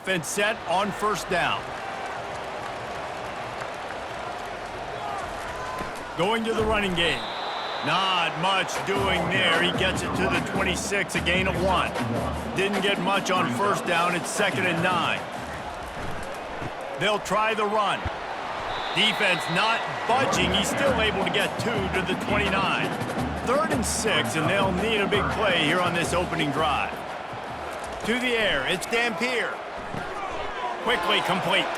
Offense set on first down. Going to the running game. Not much doing there. He gets it to the 26, a gain of 1. Didn't get much on first down. It's 2nd and 9. They'll try the run. Defense not budging. He's still able to get 2 to the 29. 3rd and 6, and they'll need a big play here on this opening drive. To the air, it's Dampier. Quickly complete.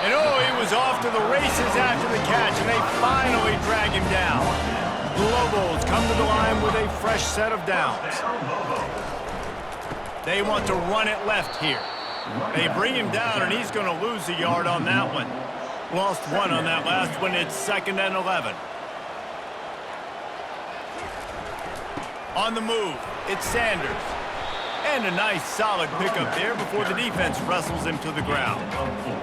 And oh, he was off to the races after the catch, and they finally drag him down. The Lobos come to the line with a fresh set of downs. They want to run it left here. They bring him down, and he's going to lose a yard on that one. Lost 1 on that last one. It's 2nd and 11. On the move, it's Sanders. And a nice solid pickup there before the defense wrestles him to the ground.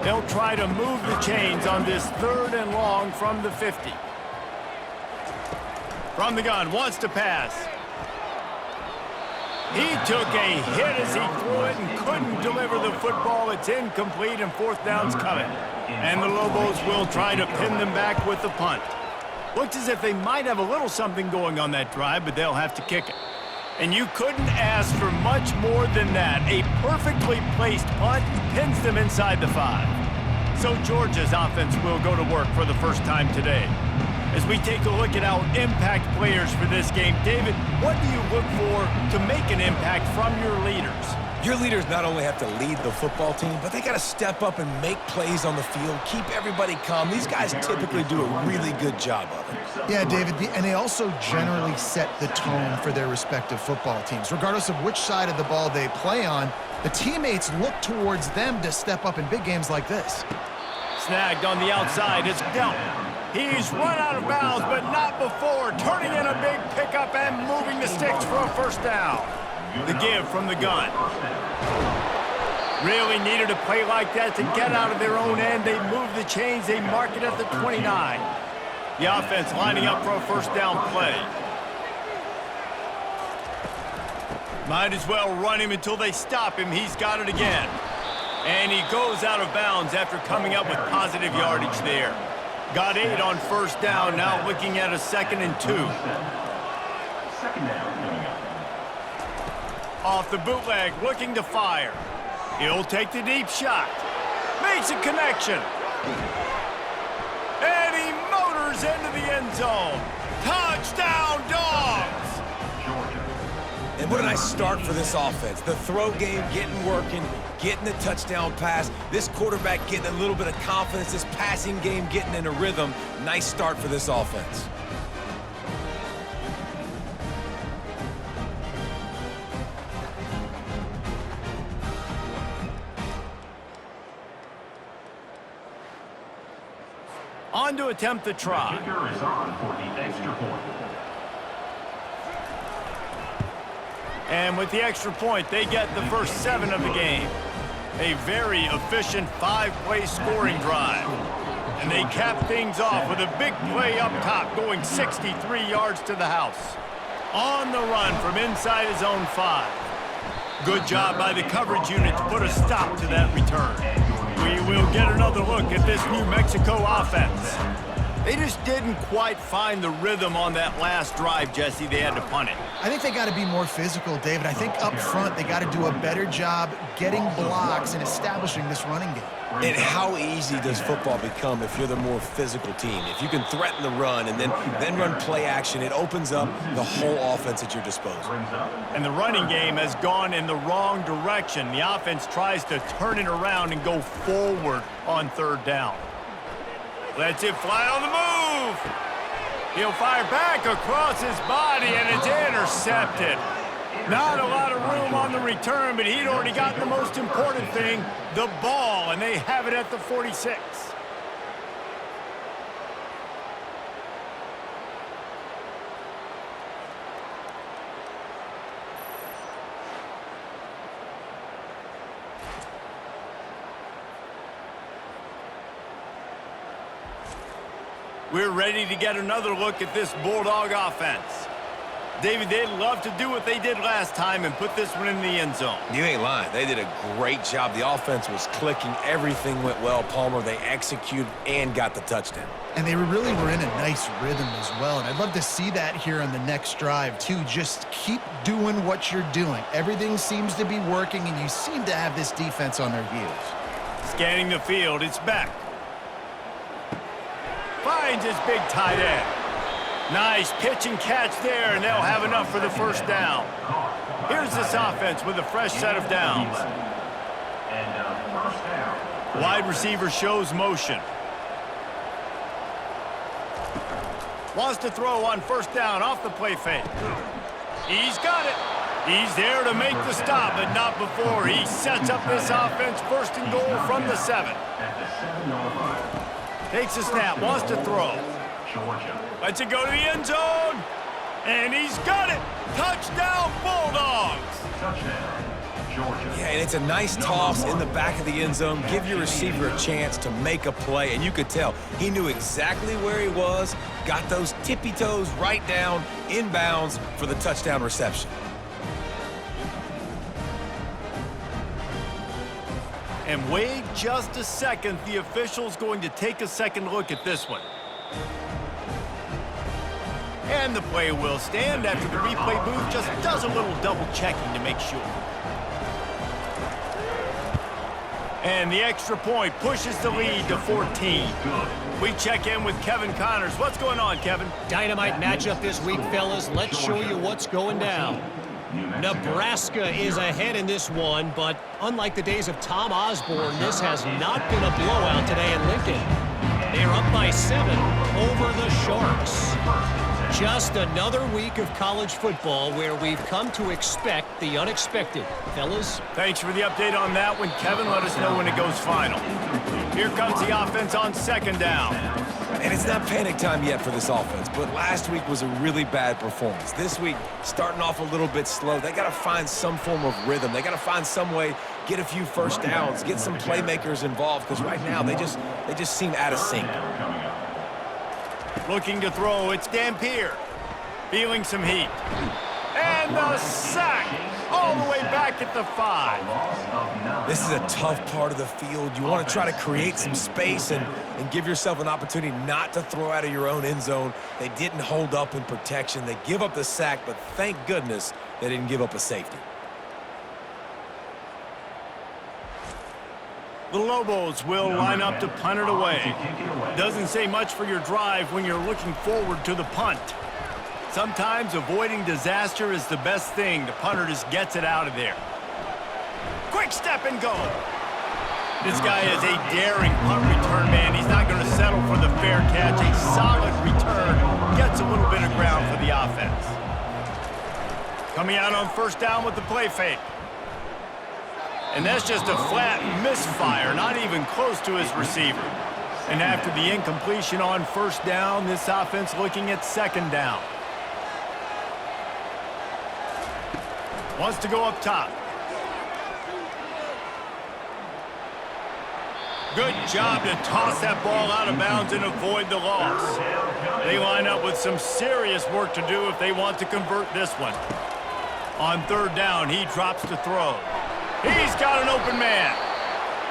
They'll try to move the chains on this 3rd and long from the 50. From the gun, wants to pass. He took a hit as he threw it and couldn't deliver the football. It's incomplete and 4th down's coming. And the Lobos will try to pin them back with the punt. Looks as if they might have a little something going on that drive, but they'll have to kick it. And you couldn't ask for much more than that. A perfectly placed punt pins them inside the 5. So Georgia's offense will go to work for the first time today. As we take a look at our impact players for this game, David, what do you look for to make an impact from your leaders? Your leaders not only have to lead the football team, but they got to step up and make plays on the field, keep everybody calm. These guys typically do a really good job of it. Yeah, David, and they also generally set the tone for their respective football teams. Regardless of which side of the ball they play on, the teammates look towards them to step up in big games like this. Snagged on the outside, it's Delp. He's run out of bounds, but not before, turning in a big pickup and moving the sticks for a first down. The give from the gun. Really needed a play like that to get out of their own end. They move the chains. They mark it at the 29. The offense lining up for a first down play. Might as well run him until they stop him. He's got it again. And he goes out of bounds after coming up with positive yardage there. Got 8 on first down. Now looking at a 2nd and 2. Second down. Off the bootleg, looking to fire. He'll take the deep shot. Makes a connection. And he motors into the end zone. Touchdown, Dogs! And what a nice start for this offense. The throw game getting working, getting the touchdown pass. This quarterback getting a little bit of confidence. This passing game getting in a rhythm. Nice start for this offense. On to attempt the try. Kicker is on for the extra point. And with the extra point, they get the first 7 of the game. A very efficient 5-play scoring drive. And they cap things off with a big play up top, going 63 yards to the house. On the run from inside his own 5. Good job by the coverage unit to put a stop to that return. We will get another look at this New Mexico offense. They just didn't quite find the rhythm on that last drive, Jesse. They had to punt it. I think they got to be more physical, David. I think up front they got to do a better job getting blocks and establishing this running game. And how easy does football become if you're the more physical team? If you can threaten the run and then run play action, it opens up the whole offense at your disposal. And the running game has gone in the wrong direction. The offense tries to turn it around and go forward on 3rd down. Lets it fly on the move. He'll fire back across his body, and it's intercepted. Not a lot of room on the return, but he'd already gotten the most important thing, the ball, and they have it at the 46. We're ready to get another look at this Bulldog offense. David, they'd love to do what they did last time and put this one in the end zone. You ain't lying. They did a great job. The offense was clicking. Everything went well, Palmer. They executed and got the touchdown. And they really were in a nice rhythm as well. And I'd love to see that here on the next drive, too. Just keep doing what you're doing. Everything seems to be working, and you seem to have this defense on their heels. Scanning the field, it's back. Finds his big tight end. Nice pitch and catch there, and they'll have enough for the first down. Here's this offense with a fresh set of downs. Wide receiver shows motion. Wants to throw on first down off the play fake. He's got it. He's there to make the stop, but not before he sets up this offense first and goal from the 7. Takes a snap, wants to throw. Lets it go to the end zone. And he's got it. Touchdown, Bulldogs. Yeah, and it's a nice toss in the back of the end zone. Give your receiver a chance to make a play, and you could tell he knew exactly where he was, got those tippy toes right down, inbounds for the touchdown reception. And wait just a second. The official's going to take a second look at this one. And the play will stand after the replay booth just does a little double checking to make sure. And the extra point pushes the lead to 14. We check in with Kevin Connors. What's going on, Kevin? Dynamite matchup this week, fellas. Let's show you what's going down. Nebraska is ahead in this one, but unlike the days of Tom Osborne, this has not been a blowout today in Lincoln. They're up by 7 over the Sharks. Just another week of college football where we've come to expect the unexpected. Fellas? Thanks for the update on that one, Kevin. Let us know when it goes final. Here comes the offense on second down. And it's not panic time yet for this offense, but last week was a really bad performance. This week, starting off a little bit slow. They got to find some form of rhythm. They got to find some way, get a few first downs, get some playmakers involved, because right now they just seem out of sync. Looking to throw, it's Dampier. Feeling some heat. And the sack all the way back at the 5. This is a tough part of the field. You want to try to create some space and give yourself an opportunity not to throw out of your own end zone. They didn't hold up in protection. They give up the sack, but thank goodness they didn't give up a safety. The Lobos will line up to punt it away. Doesn't say much for your drive when you're looking forward to the punt. Sometimes avoiding disaster is the best thing. The punter just gets it out of there. Quick step and go. This guy is a daring punt return man. He's not going to settle for the fair catch. A solid return. Gets a little bit of ground for the offense. Coming out on first down with the play fake. And that's just a flat misfire, not even close to his receiver. And after the incompletion on first down, this offense looking at second down. Wants to go up top. Good job to toss that ball out of bounds and avoid the loss. They line up with some serious work to do if they want to convert this one. On third down, he drops to throw. He's got an open man.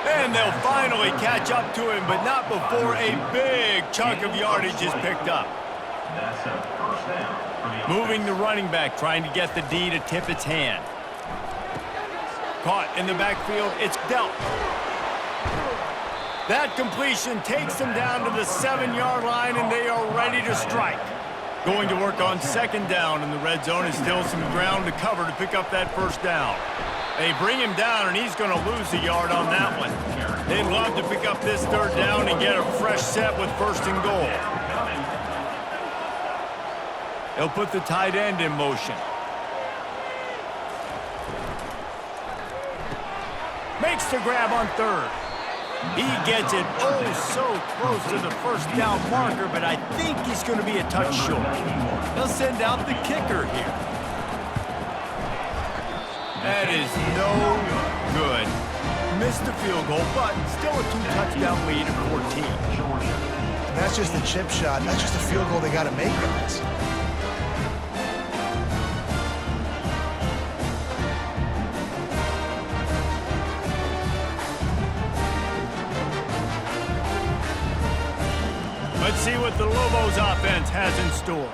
And they'll finally catch up to him, but not before a big chunk of yardage is picked up. Moving the running back, trying to get the D to tip its hand. Caught in the backfield, it's dealt. That completion takes them down to the 7-yard line, and they are ready to strike. Going to work on second down in the red zone, and still some ground to cover to pick up that first down. They bring him down, and he's going to lose a yard on that one. They'd love to pick up this third down and get a fresh set with first and goal. They'll put the tight end in motion. Makes the grab on third. He gets it oh so close to the first down marker, but I think he's going to be a touch short. They'll send out the kicker here. That is no good. Missed the field goal, but still a 2-touchdown lead at 14. That's just a chip shot. That's just a field goal they got to make, guys. Let's see what the Lobos offense has in store.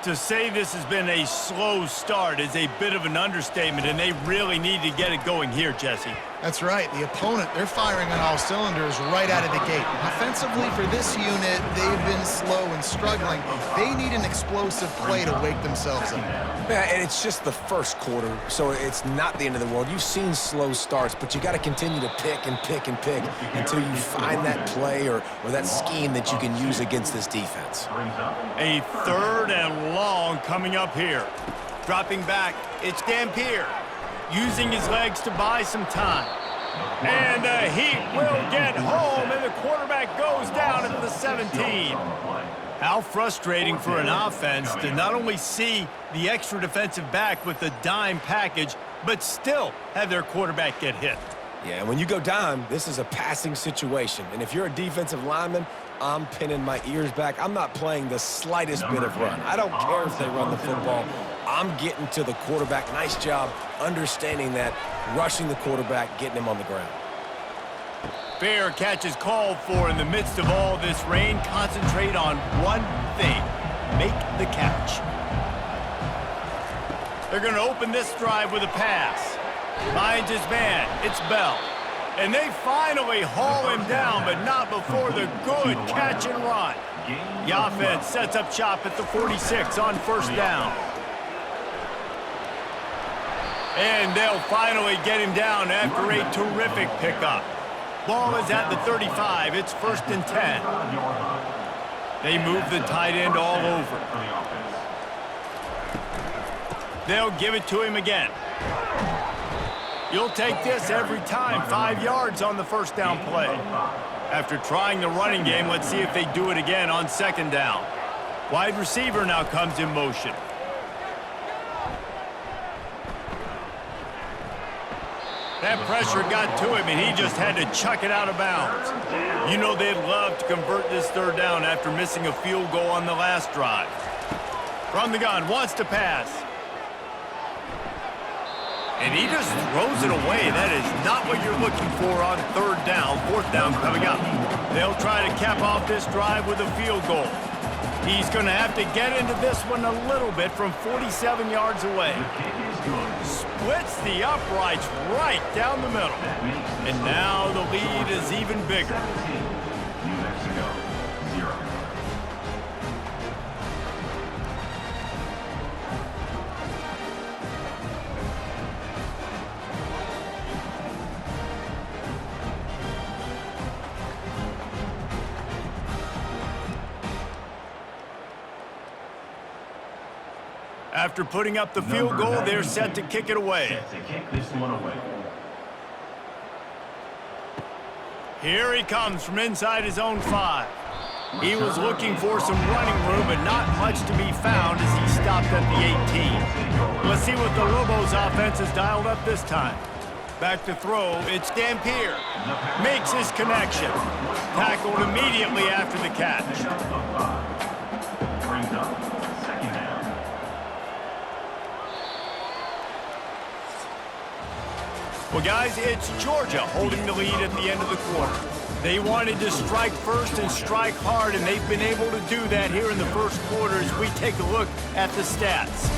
To say this has been a slow start is a bit of an understatement, and they really need to get it going here, Jesse. That's right. The opponent, they're firing on all cylinders right out of the gate. Offensively, for this unit, they've been slow and struggling. They need an explosive play to wake themselves up. Yeah, and it's just the first quarter, so it's not the end of the world. You've seen slow starts, but you got to continue to pick and pick and pick until you find that play or that scheme that you can use against this defense. A 3rd and long coming up here. Dropping back, it's Dampier. Using his legs to buy some time. And the Heat will get home, and the quarterback goes down at the 17. How frustrating for an offense to not only see the extra defensive back with the dime package, but still have their quarterback get hit. Yeah, and when you go dime, this is a passing situation. And if you're a defensive lineman, I'm pinning my ears back. I'm not playing the slightest bit of run. I don't care if they run the football. I'm getting to the quarterback. Nice job understanding that, rushing the quarterback, getting him on the ground. Fair catch is called for in the midst of all this rain. Concentrate on one thing. Make the catch. They're going to open this drive with a pass. Finds his man. It's Bell. And they finally haul him down, but not before the good catch and run. The offense sets up shop at the 46 on 1st down. And they'll finally get him down after a terrific pickup. Ball is at the 35. It's 1st and 10. They move the tight end all over. They'll give it to him again. You'll take this every time. 5 yards on the 1st down play. After trying the running game, let's see if they do it again on 2nd down. Wide receiver now comes in motion. That pressure got to him, and he just had to chuck it out of bounds. You know they'd love to convert this 3rd down after missing a field goal on the last drive. From the gun, wants to pass. And he just throws it away. That is not what you're looking for on 3rd down. 4th down coming up. They'll try to cap off this drive with a field goal. He's going to have to get into this one a little bit from 47 yards away. Splits the uprights right down the middle. And now the lead is even bigger. New Mexico, 0. After putting up the field goal, they're set to kick it away. Set to kick this one away. Here he comes from inside his own 5. He was looking for some running room, but not much to be found as he stopped at the 18. Let's see what the Lobos offense has dialed up this time. Back to throw, it's Dampier. Makes his connection. Tackled immediately after the catch. Brings up 2nd down. Well, guys, it's Georgia holding the lead at the end of the quarter. They wanted to strike first and strike hard, and they've been able to do that here in the 1st quarter as we take a look at the stats.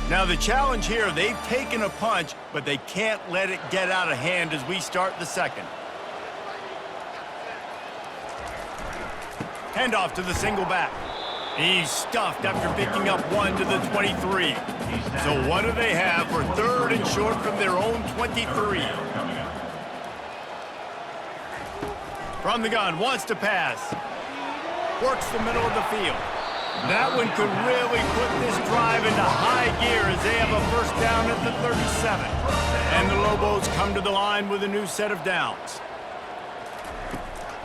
Now, the challenge here, they've taken a punch, but they can't let it get out of hand as we start the 2nd. Handoff to the single back. He's stuffed after picking up 1 to the 23. So what do they have for 3rd and short from their own 23? From the gun, wants to pass. Works the middle of the field. That one could really put this drive into high gear as they have a 1st down at the 37. And the Lobos come to the line with a new set of downs.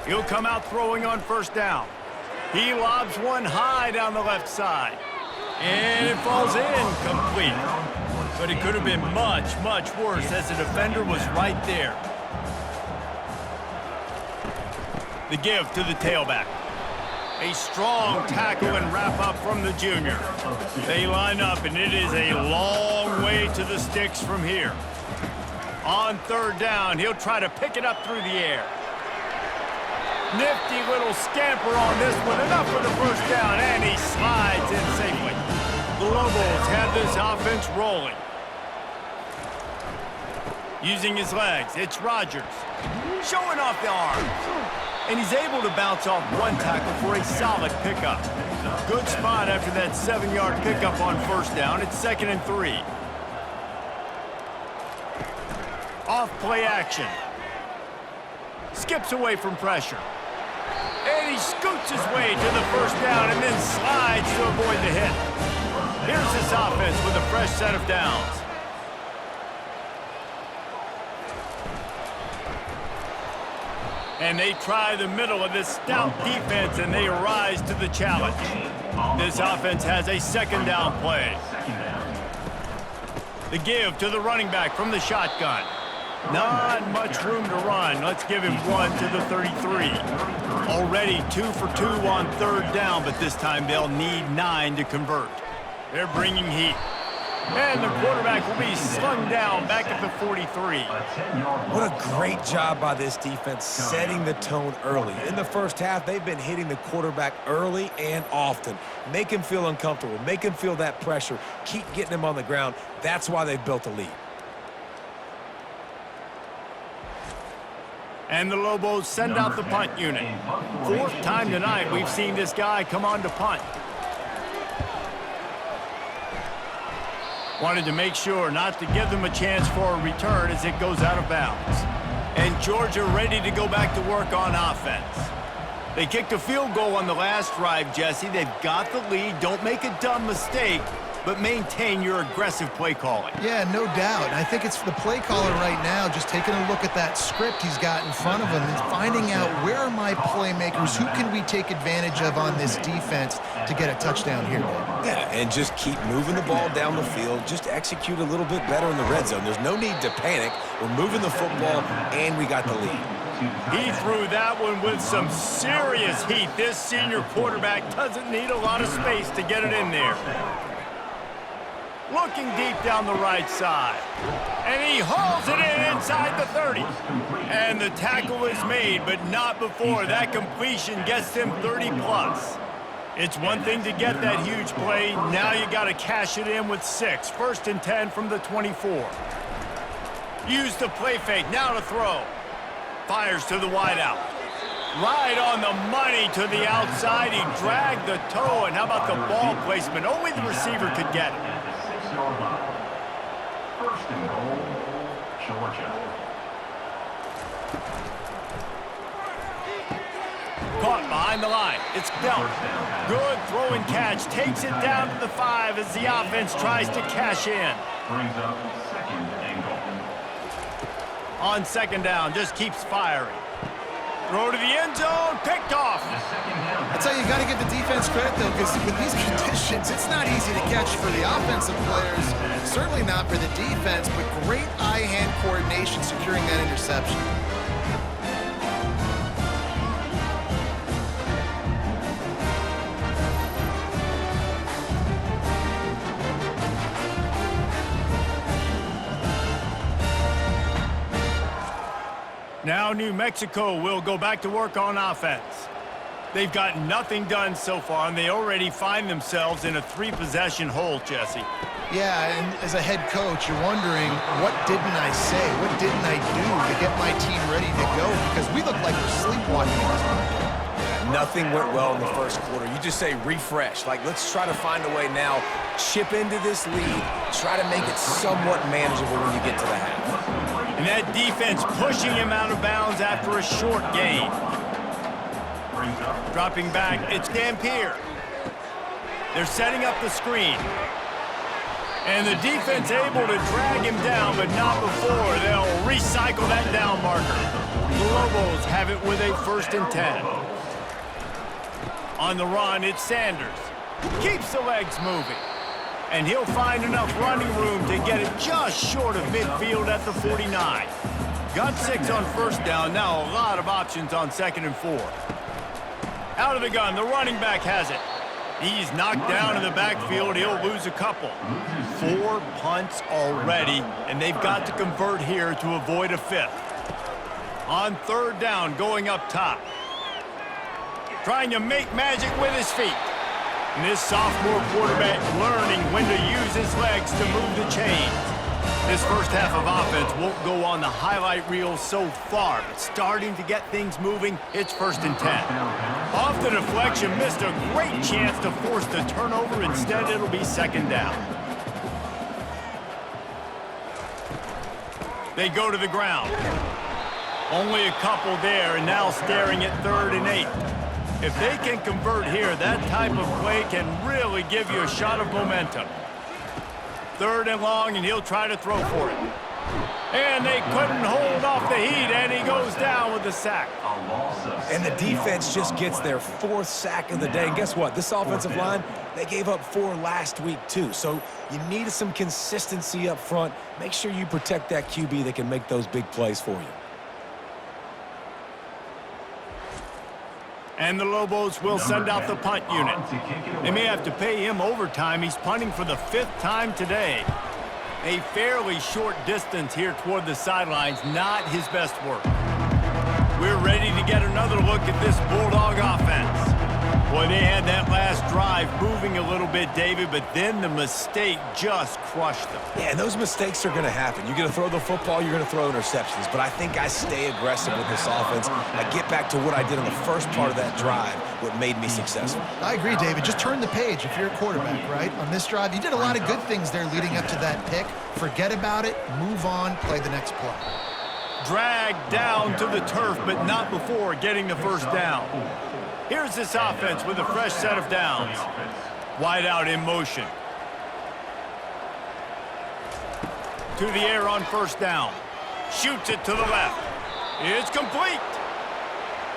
He'll come out throwing on 1st down. He lobs one high down the left side. And it falls incomplete. But it could have been much, much worse as the defender was right there. The give to the tailback. A strong tackle and wrap up from the junior. They line up, and it is a long way to the sticks from here. On 3rd down, he'll try to pick it up through the air. Nifty little scamper on this one. Enough for the first down, and he slides in safely. The Lobos have this offense rolling. Using his legs, it's Rodgers. Showing off the arms. And he's able to bounce off one tackle for a solid pickup. Good spot after that 7-yard pickup on first down. It's 2nd and 3. Off play action. Skips away from pressure. And he scoots his way to the first down and then slides to avoid the hit. Here's this offense with a fresh set of downs. And they try the middle of this stout defense, and they rise to the challenge. This offense has a 2nd down play. The give to the running back from the shotgun. Not much room to run. Let's give him 1 to the 33. Already 2 for 2 on 3rd down, but this time they'll need 9 to convert. They're bringing heat. And the quarterback will be slung down back at the 43. What a great job by this defense setting the tone early. In the first half, they've been hitting the quarterback early and often. Make him feel uncomfortable. Make him feel that pressure. Keep getting him on the ground. That's why they've built a lead. And the Lobos send out the punt unit. 4th time tonight we've seen this guy come on to punt. Wanted to make sure not to give them a chance for a return as it goes out of bounds. And Georgia ready to go back to work on offense. They kicked a field goal on the last drive, Jesse. They've got the lead. Don't make a dumb mistake, but maintain your aggressive play calling. Yeah, no doubt. I think it's the play caller right now just taking a look at that script he's got in front of him and finding out where are my playmakers, who can we take advantage of on this defense to get a touchdown here. Yeah, and just keep moving the ball down the field. Just execute a little bit better in the red zone. There's no need to panic. We're moving the football, and we got the lead. He threw that one with some serious heat. This senior quarterback doesn't need a lot of space to get it in there. Looking deep down the right side. And he hauls it in inside the 30. And the tackle is made, but not before that completion gets them 30+. It's one thing to get that huge play. Now you got to cash it in with 6. 1st and 10 from the 24. Use the play fake. Now to throw. Fires to the wideout. Right on the money to the outside. He dragged the toe. And how about the ball placement? Only the receiver could get it. 1st and goal, Georgia. Caught behind the line. It's dealt. Good throw and catch. Takes it down to the 5 as the offense tries to cash in. Brings up 2nd and goal. On 2nd down, just keeps firing. Throw to the end zone. Picked off. That's how you got to give the defense credit, though, because with these conditions, it's not easy to catch for the offensive players. Certainly not for the defense, but great eye-hand coordination securing that interception. Now New Mexico will go back to work on offense. They've got nothing done so far, and they already find themselves in a 3-possession hole, Jesse. Yeah, and as a head coach, you're wondering, what didn't I say? What didn't I do to get my team ready to go? Because we look like we're sleepwalking in this market. Nothing went well in the first quarter. You just say refresh. Like, let's try to find a way now. Chip into this lead. Try to make it somewhat manageable when you get to the half. And that defense pushing him out of bounds after a short gain. Dropping back, it's Dampier. They're setting up the screen. And the defense able to drag him down, but not before they'll recycle that down marker. The Lobos have it with a 1st and 10. On the run, it's Sanders. Keeps the legs moving. And he'll find enough running room to get it just short of midfield at the 49. Got 6 on 1st down. Now a lot of options on 2nd and 4. Out of the gun, the running back has it. He's knocked down in the backfield. He'll lose a couple. 4 punts already, and they've got to convert here to avoid a 5th. On 3rd down, going up top. trying to make magic with his feet. And this sophomore quarterback learning when to use his legs to move the chains. This first half of offense won't go on the highlight reel so far, but starting to get things moving, it's 1st and 10. Off the deflection, missed a great chance to force the turnover. Instead, it'll be 2nd down. They go to the ground. Only a couple there, and now staring at 3rd and 8. If they can convert here, that type of play can really give you a shot of momentum. 3rd and long, and he'll try to throw for it. And they couldn't hold off the heat, and he goes down with the sack. And the defense just gets their 4th sack of the day. And guess what? This offensive line, they gave up 4 last week too. So you need some consistency up front. Make sure you protect that QB that can make those big plays for you. And the Lobos will send out the punt unit. They may have to pay him overtime. He's punting for the 5th time today. A fairly short distance here toward the sidelines, not his best work. We're ready to get another look at this Bulldog offense. Boy, they had that last drive moving a little bit, David, but then the mistake just crushed them. Yeah, and those mistakes are going to happen. You're going to throw the football, you're going to throw interceptions. But I think I stay aggressive with this offense. I get back to what I did on the first part of that drive, what made me successful. I agree, David. Just turn the page if you're a quarterback, right? On this drive, you did a lot of good things there leading up to that pick. Forget about it, move on, play the next play. Dragged down to the turf, but not before getting the 1st down. Here's this offense with a fresh set of downs. Wide out in motion. To the air on 1st down. Shoots it to the left. It's complete.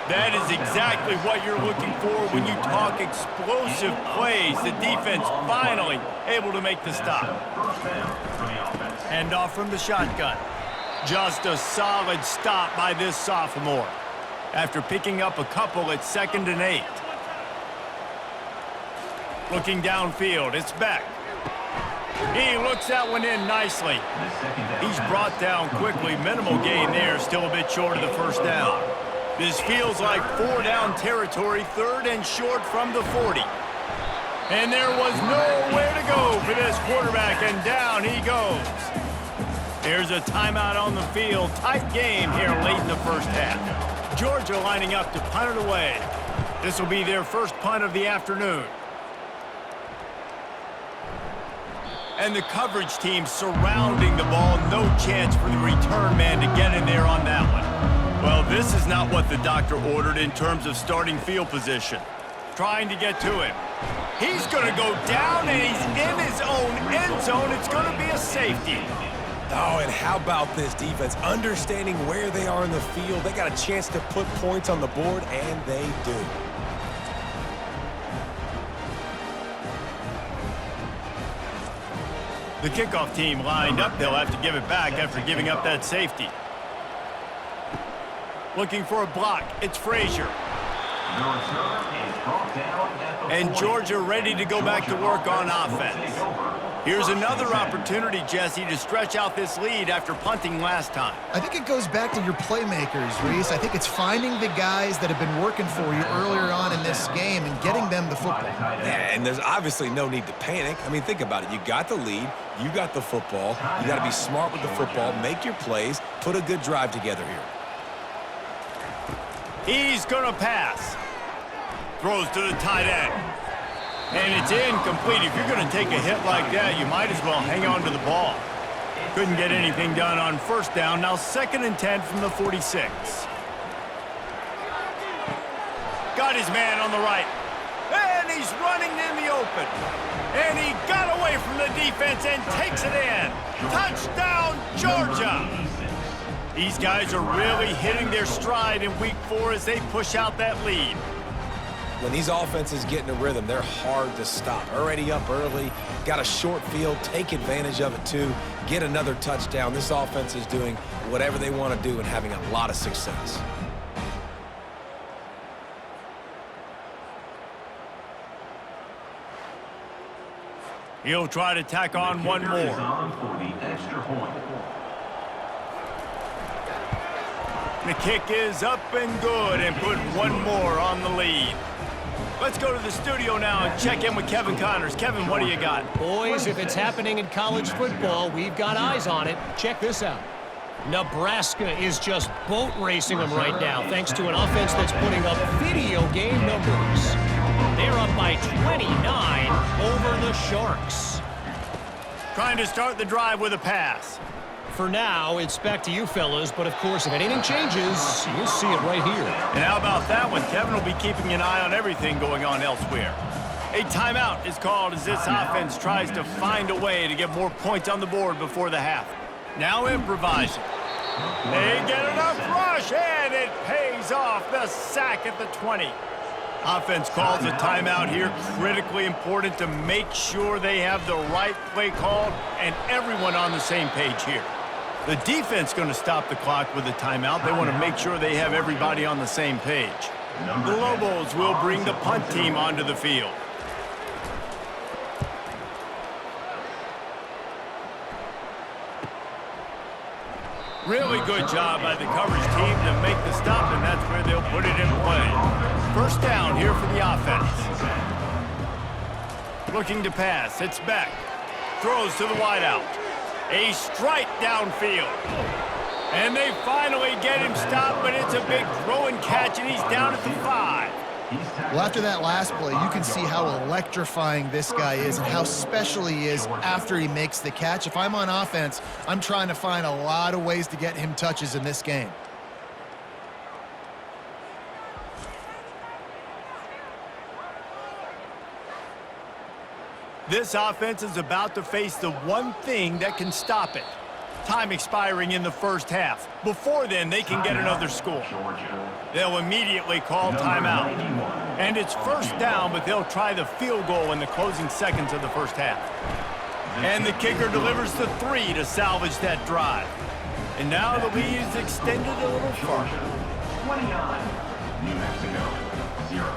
That is exactly what you're looking for when you talk explosive plays. The defense finally able to make the stop. Hand off from the shotgun. Just a solid stop by this sophomore. After picking up a couple at 2nd and 8. Looking downfield, it's Beck. He looks that one in nicely. He's brought down quickly. Minimal gain there, still a bit short of the 1st down. This feels like 4-down territory, 3rd and short from the 40. And there was nowhere to go for this quarterback, and down he goes. There's a timeout on the field. Tight game here late in the 1st half. Georgia lining up to punt it away. This will be their 1st punt of the afternoon. And the coverage team surrounding the ball. No chance for the return man to get in there on that one. Well, this is not what the doctor ordered in terms of starting field position. Trying to get to him. He's going to go down, and he's in his own end zone. It's going to be a safety. Oh, and how about this defense? Understanding where they are in the field. They got a chance to put points on the board, and they do. The kickoff team lined up. They'll have to give it back after giving up that safety. Looking for a block. It's Frazier. And Georgia ready to go back to work on offense. Here's another opportunity, Jesse, to stretch out this lead after punting last time. I think it goes back to your playmakers, Reese. I think it's finding the guys that have been working for you earlier on in this game and getting them the football. Yeah, and there's obviously no need to panic. I mean, think about it. You got the lead. You got the football. You got to be smart with the football. Make your plays. Put a good drive together here. He's going to pass. Throws to the tight end. And it's incomplete. If you're going to take a hit like that, you might as well hang on to the ball. Couldn't get anything done on 1st down. Now 2nd and 10 from the 46. Got his man on the right. And he's running in the open. And he got away from the defense and takes it in. Touchdown, Georgia. These guys are really hitting their stride in week 4 as they push out that lead. When these offenses get in a rhythm, they're hard to stop. Already up early, got a short field, take advantage of it too, get another touchdown. This offense is doing whatever they want to do and having a lot of success. He'll try to tack on one more. The kick is up and good and put one more on the lead. Let's go to the studio now and check in with Kevin Connors. Kevin, what do you got? Boys, if it's happening in college football, we've got eyes on it. Check this out. Nebraska is just boat racing them right now, thanks to an offense that's putting up video game numbers. They're up by 29 over the Sharks. Trying to start the drive with a pass. For now, it's back to you fellas, but of course, if anything changes, you'll see it right here. And how about that one? Kevin will be keeping an eye on everything going on elsewhere. A timeout is called as this offense tries to find a way to get more points on the board before the half. Now improvising. They get enough rush, and it pays off. The sack at the 20. Offense calls a timeout here. Critically important to make sure they have the right play called and everyone on the same page here. The defense going to stop the clock with a timeout. They want to make sure they have everybody on the same page. The Lobos will bring the punt team onto the field. Really good job by the coverage team to make the stop, and that's where they'll put it in play. First down here for the offense. Looking to pass. It's back. Throws to the wideout. A strike downfield. And they finally get him stopped, but it's a big throw and catch, and he's down at the 5. Well, after that last play, you can see how electrifying this guy is and how special he is after he makes the catch. If I'm on offense, I'm trying to find a lot of ways to get him touches in this game. This offense is about to face the one thing that can stop it. Time expiring in the first half. Before then, they can get another score. They'll immediately call timeout. And it's first down, but they'll try the field goal in the closing seconds of the first half. And the kicker delivers the 3 to salvage that drive. And now the lead is extended a little farther. 29, New Mexico, 0.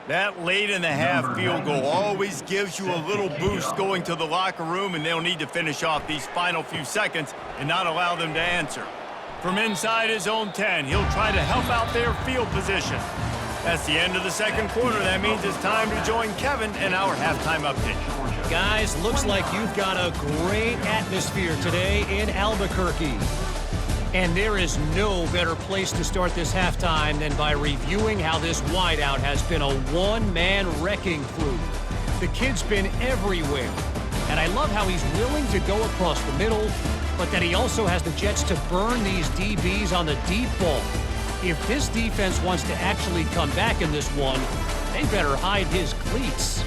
That late in the half field goal always gives you a little boost going to the locker room, and they'll need to finish off these final few seconds and not allow them to answer. From inside his own 10, he'll try to help out their field position. That's the end of the second quarter. That means it's time to join Kevin in our halftime update. Guys, looks like you've got a great atmosphere today in Albuquerque. And there is no better place to start this halftime than by reviewing how this wideout has been a one-man wrecking crew. The kid's been everywhere. And I love how he's willing to go across the middle, but that he also has the jets to burn these DBs on the deep ball. If this defense wants to actually come back in this one, they better hide his cleats.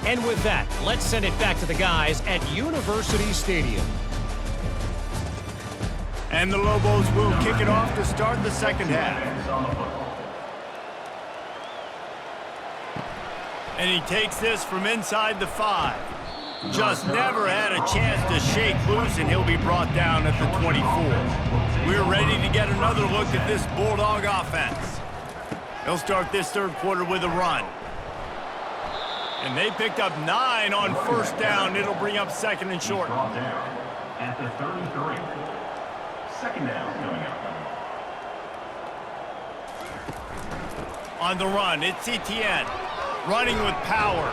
And with that, let's send it back to the guys at University Stadium. And the Lobos will kick it off to start the second half. And he takes this from inside the 5. Just never had a chance to shake loose, and he'll be brought down at the 24. We're ready to get another look at this Bulldog offense. They'll start this third quarter with a run. And they picked up 9 on first down. It'll bring up second and short. Brought down at the 33. Second down coming up. On the run, it's Etienne. Running with power.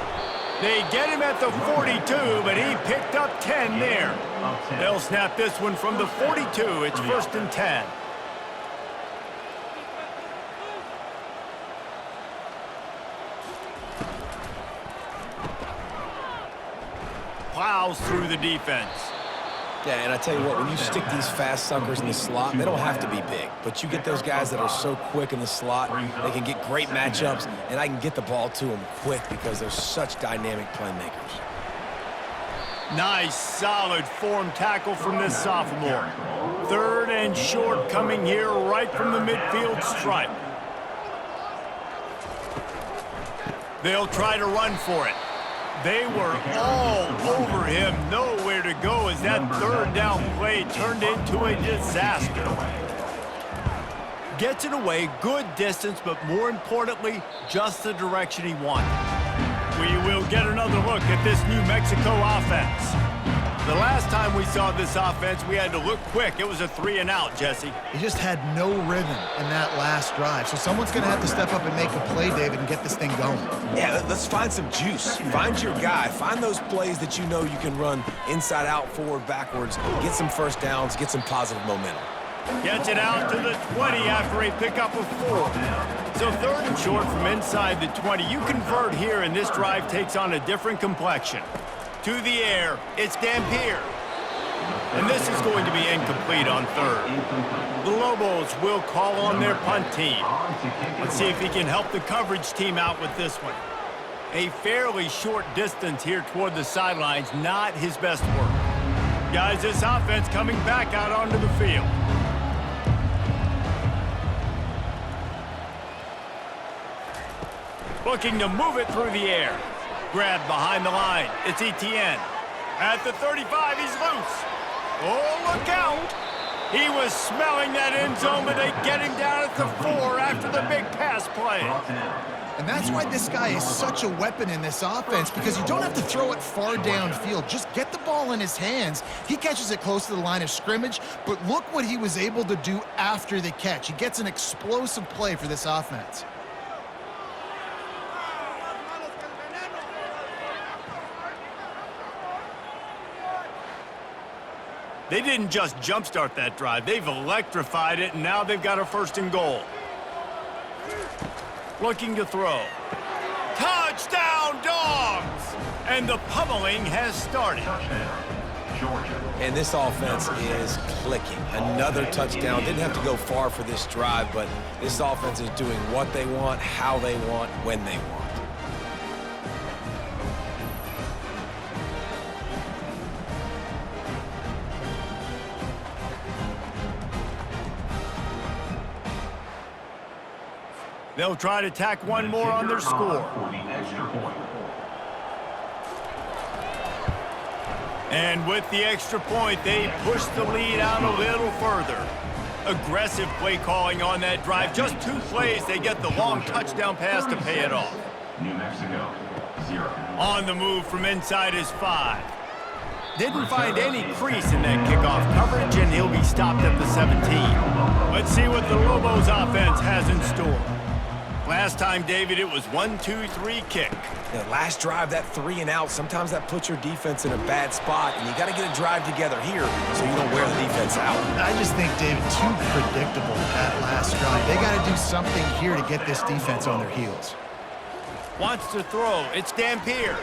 They get him at the 42, but he picked up 10 there. They'll snap this one from the 42. It's first and 10. Plows through the defense. Yeah, and I tell you what, when you stick these fast suckers in the slot, they don't have to be big. But you get those guys that are so quick in the slot, they can get great matchups, and I can get the ball to them quick because they're such dynamic playmakers. Nice, solid form tackle from this sophomore. Third and short coming here right from the midfield stripe. They'll try to run for it. They were all over him, nowhere to go as that third down play turned into a disaster. Gets it away, good distance, but more importantly, just the direction he wanted. We will get another look at this New Mexico offense. The last time we saw this offense, we had to look quick. It was a 3-and-out, Jesse. He just had no rhythm in that last drive. So someone's going to have to step up and make a play, David, and get this thing going. Yeah, let's find some juice. Find your guy. Find those plays that you know you can run inside out, forward, backwards. Get some first downs. Get some positive momentum. Gets it out to the 20 after a pickup of 4. So 3rd and short from inside the 20. You convert here, and this drive takes on a different complexion. To the air, it's Dampier. And this is going to be incomplete on 3rd. The Lobos will call on their punt team. Let's see if he can help the coverage team out with this one. A fairly short distance here toward the sidelines, not his best work. Guys, this offense coming back out onto the field. Looking to move it through the air. Grabbed behind the line. It's Etienne. At the 35, he's loose. Oh, look out! He was smelling that end zone, but they get him down at the 4 after the big pass play. And that's why this guy is such a weapon in this offense, because you don't have to throw it far downfield. Just get the ball in his hands. He catches it close to the line of scrimmage, but look what he was able to do after the catch. He gets an explosive play for this offense. They didn't just jumpstart that drive. They've electrified it, and now they've got a 1st and goal. Looking to throw. Touchdown, Dogs! And the pummeling has started. And this offense is clicking. Another touchdown. Didn't have to go far for this drive, but this offense is doing what they want, how they want, when they want. They'll try to tack one more on their score. And with the extra point, they push the lead out a little further. Aggressive play calling on that drive. Just 2 plays, they get the long touchdown pass to pay it off. New Mexico, 0. On the move from inside is 5. Didn't find any crease in that kickoff coverage, and he'll be stopped at the 17. Let's see what the Lobos offense has in store. Last time, David, it was 1-2-3 kick. Yeah, last drive, that 3-and-out, sometimes that puts your defense in a bad spot, and you got to get a drive together here so you don't wear the defense out. I just think, David, too predictable with that last drive. They got to do something here to get this defense on their heels. Wants to throw. It's Dampier.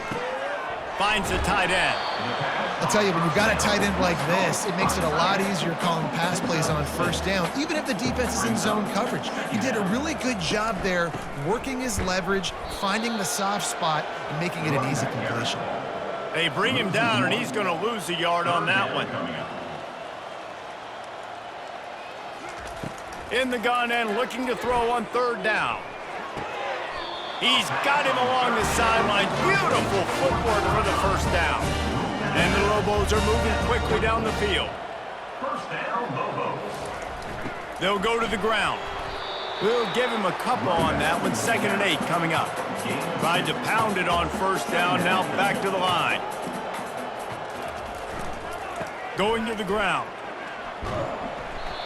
Finds the tight end. I'll tell you, when you've got a tight end like this, it makes it a lot easier calling pass plays on 1st down, even if the defense is in zone coverage. He did a really good job there, working his leverage, finding the soft spot, and making it an easy completion. They bring him down, and he's going to lose a yard on that one. In the gun and looking to throw on 3rd down. He's got him along the sideline. Beautiful footwork for the 1st down. And the Lobos are moving quickly down the field. 1st down, Lobos. They'll go to the ground. We'll give him a couple on that one. 2nd and 8 coming up. Tried to pound it on 1st down. Now back to the line. Going to the ground.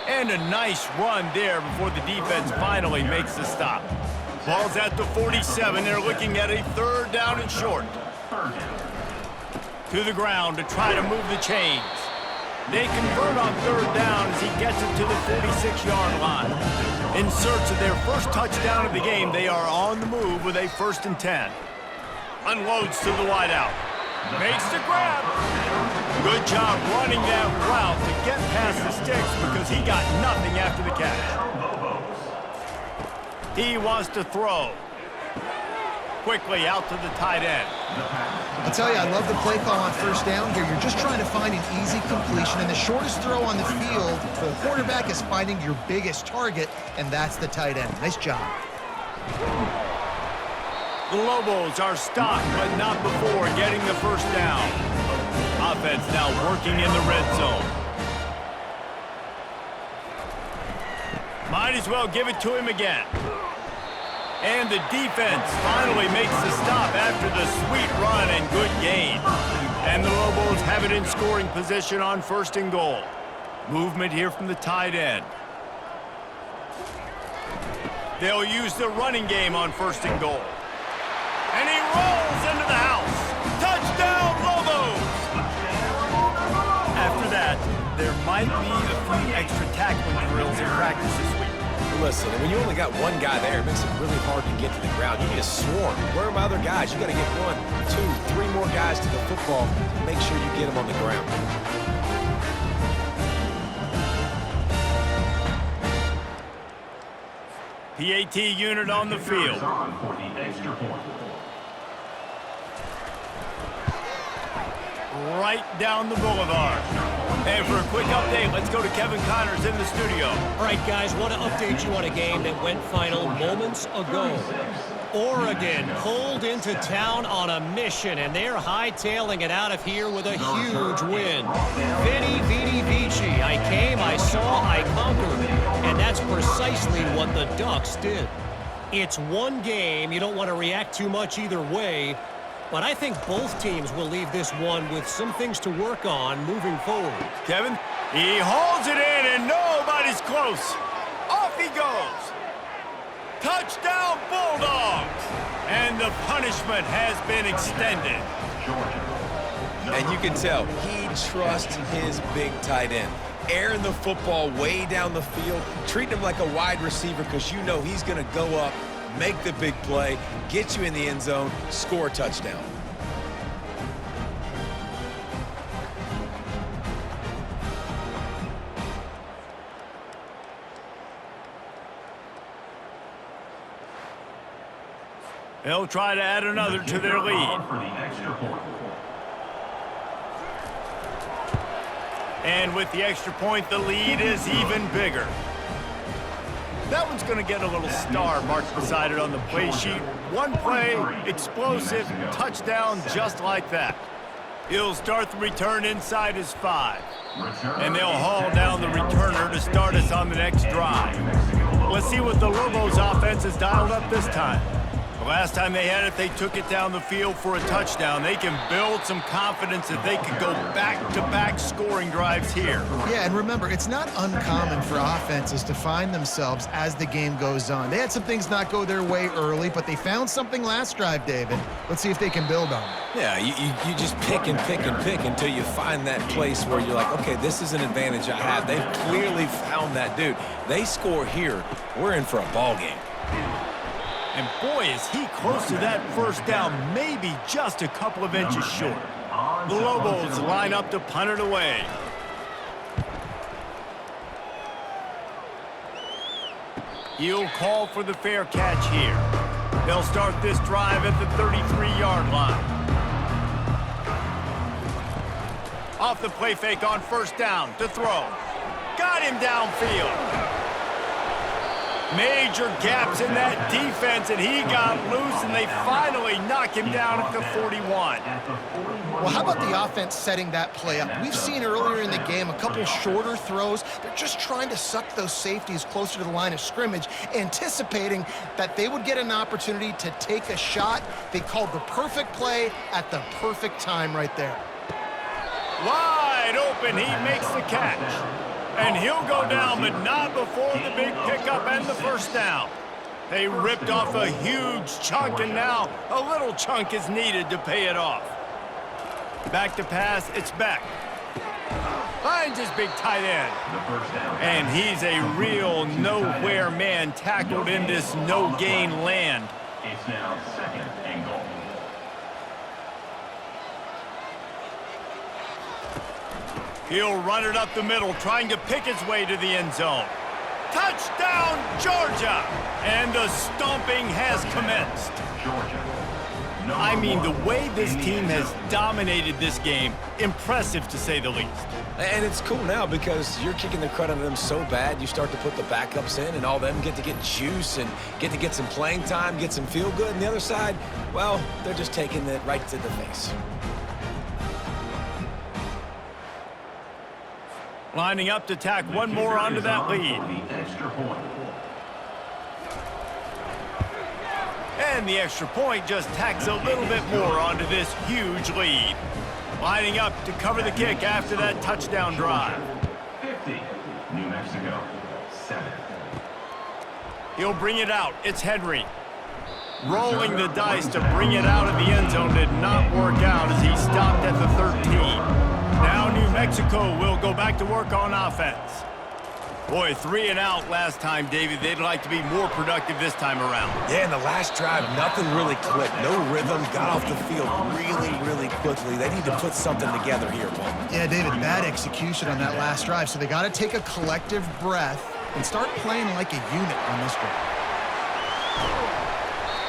And a nice run there before the defense finally makes the stop. Ball's at the 47. They're looking at a 3rd down and short. To the ground to try to move the chains. They convert on 3rd down as he gets it to the 46-yard line. In search of their first touchdown of the game, they are on the move with a 1st and 10. Unloads to the wideout. Makes the grab. Good job running that route to get past the sticks because he got nothing after the catch. He wants to throw. Quickly out to the tight end. I'll tell you, I love the play call on 1st down here. You're just trying to find an easy completion, and the shortest throw on the field for the quarterback is finding your biggest target, and that's the tight end. Nice job. The Lobos are stopped, but not before getting the 1st down. Offense now working in the red zone. Might as well give it to him again. And the defense finally makes the stop after the sweet run and good gain. And the Lobos have it in scoring position on 1st and goal. Movement here from the tight end. They'll use the running game on 1st and goal. And he rolls into the house. Touchdown, Lobos! After that, there might be a few extra tackling drills in practice this week. Listen, when you only got one guy there, it makes it really hard to get to the ground. You need a swarm. Where are my other guys? You got to get 1, 2, 3 more guys to the football to make sure you get them on the ground. PAT unit on the field. Right down the boulevard. And for a quick update, let's go to Kevin Connors in the studio. All right, guys, want to update you on a game that went final moments ago. Oregon pulled into town on a mission, and they're hightailing it out of here with a huge win. Veni, vidi, vici. I came, I saw, I conquered. And that's precisely what the Ducks did. It's one game. You don't want to react too much either way. But I think both teams will leave this one with some things to work on moving forward. Kevin, he hauls it in, and nobody's close. Off he goes. Touchdown, Bulldogs! And the punishment has been extended. And you can tell he trusts his big tight end. Airing the football way down the field, treating him like a wide receiver because you know he's going to go up, make the big play, get you in the end zone, score a touchdown. They'll try to add another to their lead. And with the extra point, the lead is even bigger. That one's going to get a little star marked beside it on the play sheet. One play, explosive, touchdown just like that. He'll start the return inside his 5. And they'll haul down the returner to start us on the next drive. Let's see what the Lobos offense has dialed up this time. The last time they had it, they took it down the field for a touchdown. They can build some confidence that they could go back-to-back scoring drives here. Yeah, and remember, it's not uncommon for offenses to find themselves as the game goes on. They had some things not go their way early, but they found something last drive, David. Let's see if they can build on it. Yeah, you just pick and pick and pick until you find that place where you're like, okay, this is an advantage I have. They've clearly found that dude. They score here, we're in for a ball game. And boy, is he close to that first down, maybe just a couple of inches short. The Lobos line up to punt it away. He'll call for the fair catch here. They'll start this drive at the 33-yard line. Off the play fake on first down to throw. Got him downfield. Major gaps in that defense, and he got loose, and they finally knock him down at the 41. Well, how about the offense setting that play up? We've seen earlier in the game a couple shorter throws. They're just trying to suck those safeties closer to the line of scrimmage, anticipating that they would get an opportunity to take a shot. They called the perfect play at the perfect time right there. Wide open, he makes the catch. And he'll go down, but not before the big pickup and the first down. They ripped off a huge chunk, and now a little chunk is needed to pay it off. Back to pass, it's Beck. Finds his big tight end. And he's a real nowhere man tackled in this no-gain land. It's now 2nd and goal. He'll run it up the middle, trying to pick his way to the end zone. Touchdown, Georgia! And the stomping has commenced. I mean, the way this team has dominated this game, impressive to say the least. And it's cool now because you're kicking the crud out of them so bad, you start to put the backups in, and all them get to get juice and get some playing time, get some feel good. And the other side, well, they're just taking it right to the face. Lining up to tack one more onto that lead. And the extra point just tacks a little bit more onto this huge lead. Lining up to cover the kick after that touchdown drive. 50, New Mexico, 7. He'll bring it out. It's Henry. Rolling the dice to bring it out of the end zone did not work out as he stopped at the 13. Now New Mexico will go back to work on offense. Boy, 3 and out last time, David. They'd like to be more productive this time around. Yeah, in the last drive, nothing really clicked. No rhythm, got off the field really quickly. They need to put something together here, Paul. Yeah, David, bad execution on that last drive, so they got to take a collective breath and start playing like a unit on this drive.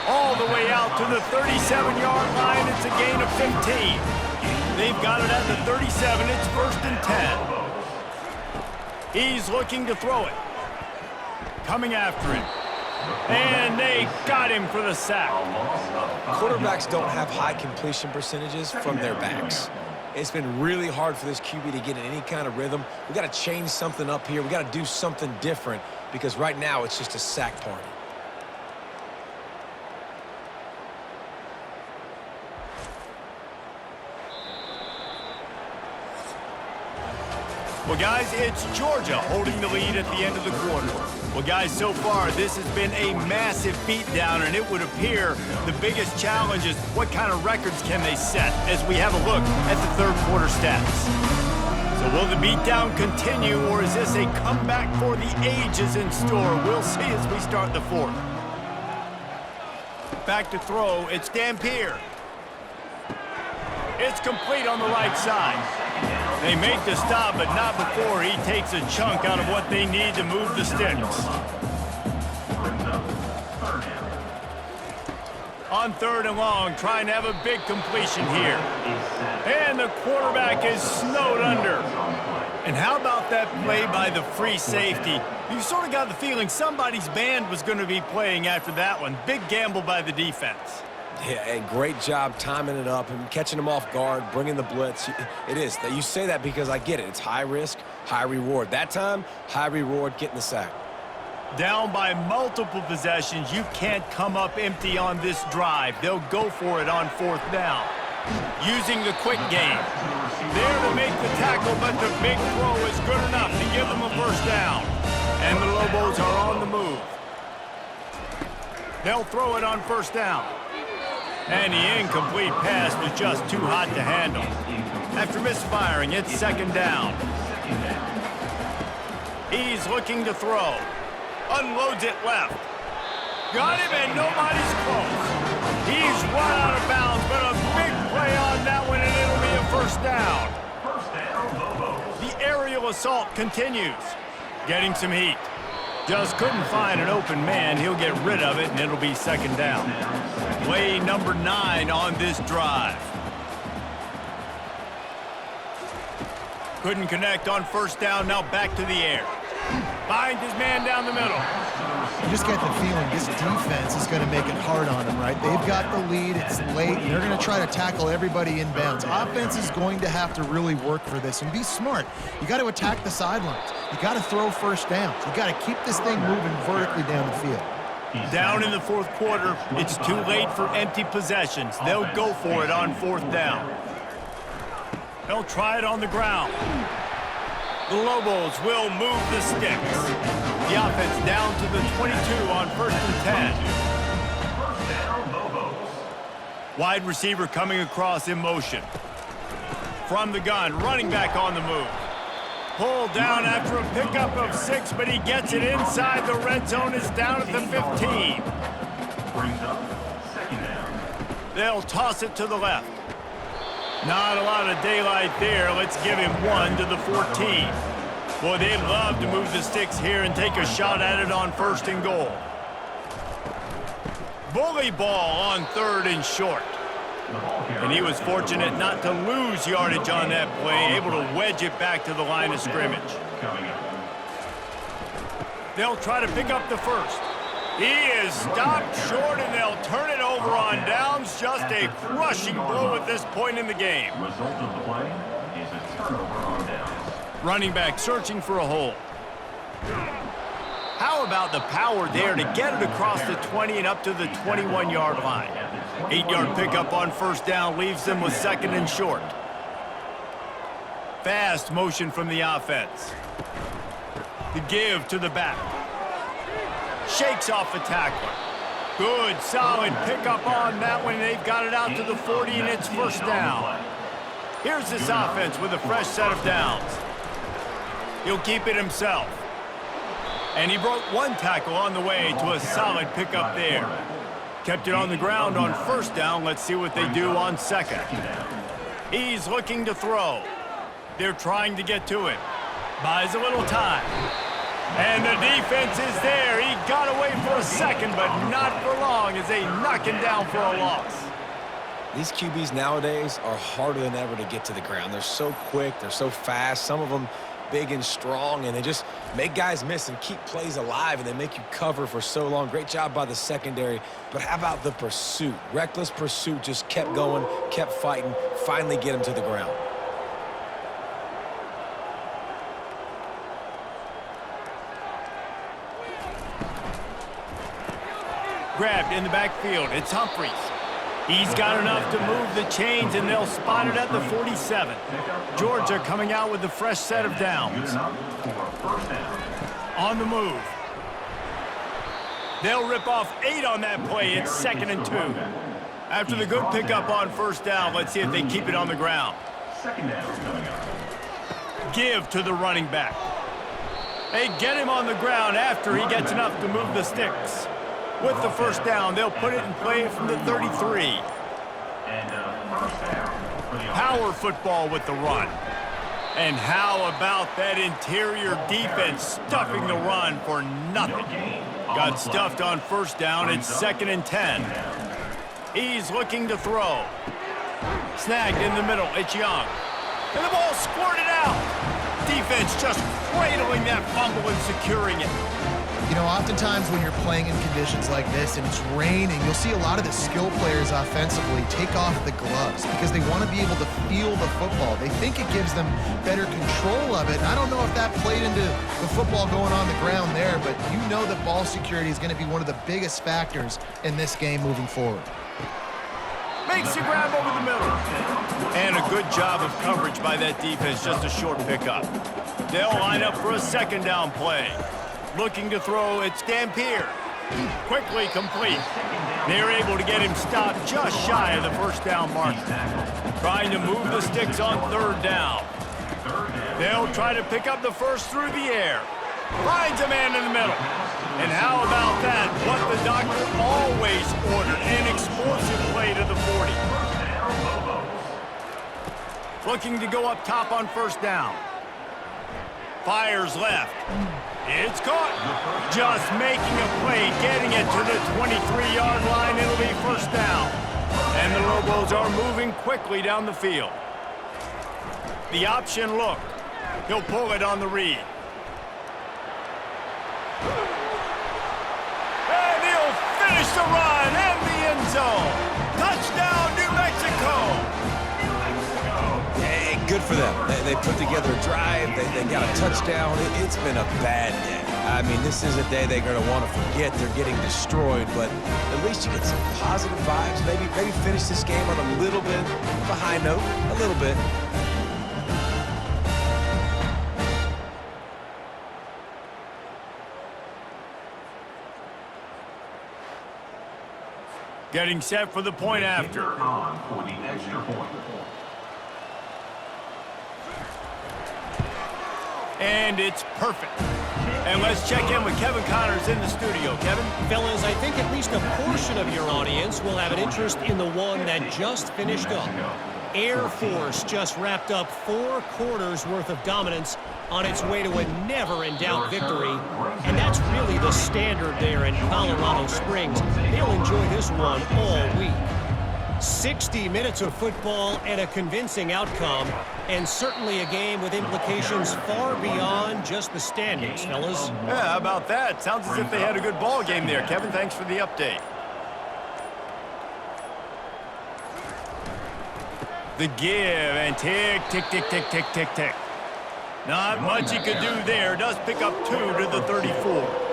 All the way out to the 37-yard line. It's a gain of 15. They've got it at the 37. It's 1st and 10. He's looking to throw it. Coming after him. And they got him for the sack. Quarterbacks don't have high completion percentages from their backs. It's been really hard for this QB to get in any kind of rhythm. We got to change something up here. We got to do something different because right now it's just a sack party. Well, guys, it's Georgia holding the lead at the end of the quarter. Well, guys, so far, this has been a massive beatdown, and it would appear the biggest challenge is what kind of records can they set as we have a look at the third quarter stats. So will the beatdown continue, or is this a comeback for the ages in store? We'll see as we start the fourth. Back to throw, it's Dampier. It's complete on the right side. They make the stop, but not before he takes a chunk out of what they need to move the sticks. On 3rd and long, trying to have a big completion here. And the quarterback is snowed under. And how about that play by the free safety? You sort of got the feeling somebody's band was going to be playing after that one. Big gamble by the defense. Yeah, and great job timing it up and catching them off guard, bringing the blitz. It is. You say that because I get it. It's high risk, high reward. That time, high reward, getting the sack. Down by multiple possessions, you can't come up empty on this drive. They'll go for it on 4th down. Using the quick game. There to make the tackle, but the big throw is good enough to give them a 1st down. And the Lobos are on the move. They'll throw it on 1st down. And the incomplete pass was just too hot to handle. After misfiring, it's 2nd down. He's looking to throw. Unloads it left. Got him and nobody's close. He's run out of bounds, but a big play on that one and it'll be a 1st down. The aerial assault continues. Getting some heat. Just couldn't find an open man. He'll get rid of it, and it'll be 2nd down. Play number 9 on this drive. Couldn't connect on 1st down. Now back to the air. Finds his man down the middle. You just get the feeling this defense is going to make it hard on them, right? They've got the lead. It's late, and they're going to try to tackle everybody inbounds. Offense is going to have to really work for this and be smart. You got to attack the sidelines. You got to throw 1st downs. You got to keep this thing moving vertically down the field. Down in the 4th quarter, it's too late for empty possessions. They'll go for it on 4th down. They'll try it on the ground. The Lobos will move the sticks. The offense down to the 22 on 1st and 10. Wide receiver coming across in motion. From the gun, running back on the move. Pulled down after a pickup of 6, but he gets it inside the red zone. It's down at the 15. They'll toss it to the left. Not a lot of daylight there. Let's give him 1 to the 14. Boy, they'd love to move the sticks here and take a shot at it on 1st and goal. Bully ball on 3rd and short. And he was fortunate not to lose yardage on that play, able to wedge it back to the line of scrimmage. They'll try to pick up the 1st. He is stopped short, and they'll turn it over on downs. Just a crushing blow at this point in the game. Result of the play is a turnover on downs. Running back searching for a hole. How about the power there to get it across the 20 and up to the 21-yard line? 8-yard pickup on first down leaves them with second and short. Fast motion from the offense. The give to the back. Shakes off the tackler. Good, solid pickup on that one. They've got it out to the 40, and it's first down. Here's this offense with a fresh set of downs. He'll keep it himself. And he broke one tackle on the way to a solid pickup there. Kept it on the ground on first down. Let's see what they do on second. He's looking to throw. They're trying to get to it. Buys a little time. And the defense is there. He got away for a second, but not for long as they knock him down for a loss. These QBs nowadays are harder than ever to get to the ground. They're so quick. They're so fast. Some of them big and strong, and they just make guys miss and keep plays alive, and they make you cover for so long. Great job by the secondary, but how about the pursuit? Reckless pursuit, just kept going, kept fighting, finally get him to the ground. Grabbed in the backfield. It's Humphries. He's got enough to move the chains, and they'll spot it at the 47. Georgia coming out with a fresh set of downs. On the move. They'll rip off 8 on that play. It's 2nd and 2. After the good pickup on first down, let's see if they keep it on the ground. Give to the running back. They get him on the ground after he gets enough to move the sticks. With the first down, they'll put it in play from the 33. Power football with the run. And how about that interior defense stuffing the run for nothing? Got stuffed on first down. It's 2nd and 10. He's looking to throw. Snagged in the middle. It's Young. And the ball squirted out. Defense just cradling that fumble and securing it. You know, oftentimes when you're playing in conditions like this and it's raining, you'll see a lot of the skill players offensively take off the gloves because they want to be able to feel the football. They think it gives them better control of it. And I don't know if that played into the football going on the ground there, but you know that ball security is going to be one of the biggest factors in this game moving forward. Makes a grab over the middle. And a good job of coverage by that defense, just a short pickup. They'll line up for a second down play. Looking to throw, it's Dampier. Quickly complete. They're able to get him stopped just shy of the first down marker. Trying to move the sticks on third down. They'll try to pick up the first through the air. Finds a man in the middle. And how about that? What the doctor always ordered, an explosive play to the 40. Looking to go up top on first down. Fires left. It's caught. Just making a play, getting it to the 23-yard line. It'll be first down. And the Lobos are moving quickly down the field. The option look. He'll pull it on the read. And he'll finish the run and the end zone. Touchdown, New Mexico. Good for them. They put together a drive. They got a touchdown. It's been a bad day. I mean, this is a day they're going to want to forget. They're getting destroyed, but at least you get some positive vibes. Maybe finish this game on a little bit of a high note. A little bit. Getting set for the point after. For the extra point. And it's perfect. And let's check in with Kevin Connors in the studio. Kevin? Fellas, I think at least a portion of your audience will have an interest in the one that just finished up. Air Force just wrapped up 4 quarters worth of dominance on its way to a never-in-doubt victory. And that's really the standard there in Colorado Springs. They'll enjoy this one all week. 60 minutes of football and a convincing outcome, and certainly a game with implications far beyond just the standings, fellas. Yeah, how about that? Sounds as if they had a good ball game there. Kevin, thanks for the update. The give, and tick, tick, tick, tick, tick, tick, tick. Not much he could do there. Does pick up 2 to the 34.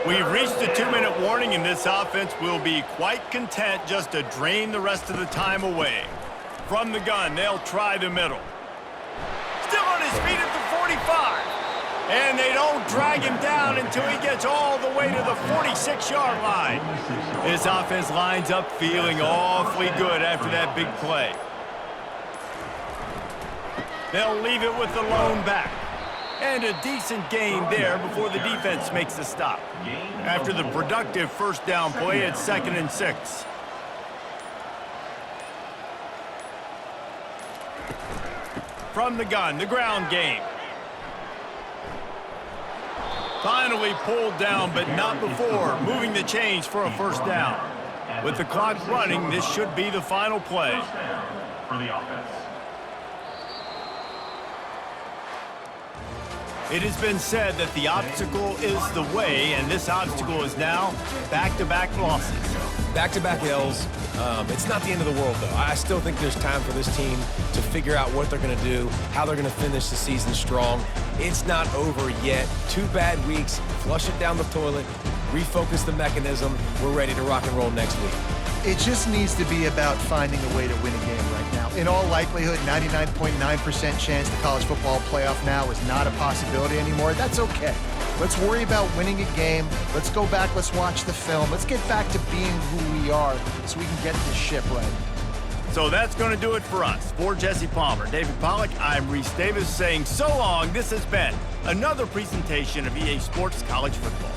We've reached the 2-minute warning, and this offense will be quite content just to drain the rest of the time away. From the gun, they'll try the middle. Still on his feet at the 45. And they don't drag him down until he gets all the way to the 46-yard line. This offense lines up feeling awfully good after that big play. They'll leave it with the lone back. And a decent gain there before the defense makes the stop. After the productive first down play, it's 2nd and 6. From the gun, the ground game. Finally pulled down, but not before moving the chains for a first down. With the clock running, this should be the final play. For the offense. It has been said that the obstacle is the way, and this obstacle is now back-to-back losses. Back-to-back L's. It's not the end of the world, though. I still think there's time for this team to figure out what they're going to do, how they're going to finish the season strong. It's not over yet. 2 bad weeks. Flush it down the toilet. Refocus the mechanism. We're ready to rock and roll next week. It just needs to be about finding a way to win a game right now. In all likelihood, 99.9% chance the college football playoff now is not a possibility anymore. That's okay. Let's worry about winning a game. Let's go back. Let's watch the film. Let's get back to being who we are so we can get this ship right. So that's going to do it for us. For Jesse Palmer, David Pollack, I'm Reese Davis saying so long. This has been another presentation of EA Sports College Football.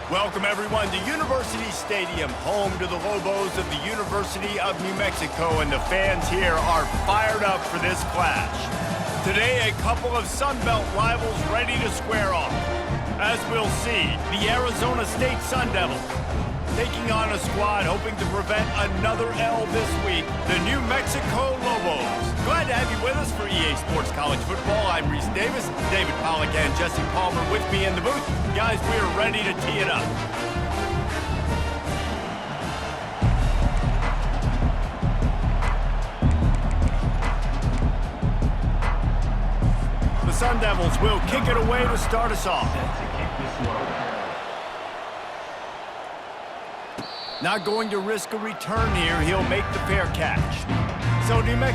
Welcome, everyone, to University Stadium, home to the Lobos of the University of New Mexico, and the fans here are fired up for this clash. Today, a couple of Sun Belt rivals ready to square off. As we'll see, the Arizona State Sun Devils taking on a squad hoping to prevent another L this week, the New Mexico Lobos. Glad to have you with us for EA Sports College Football. I'm Reese Davis, David Pollack and Jesse Palmer with me in the booth. Guys, we are ready to tee it up. The Sun Devils will kick it away to start us off. Not going to risk a return here. He'll make the fair catch. So New Mexico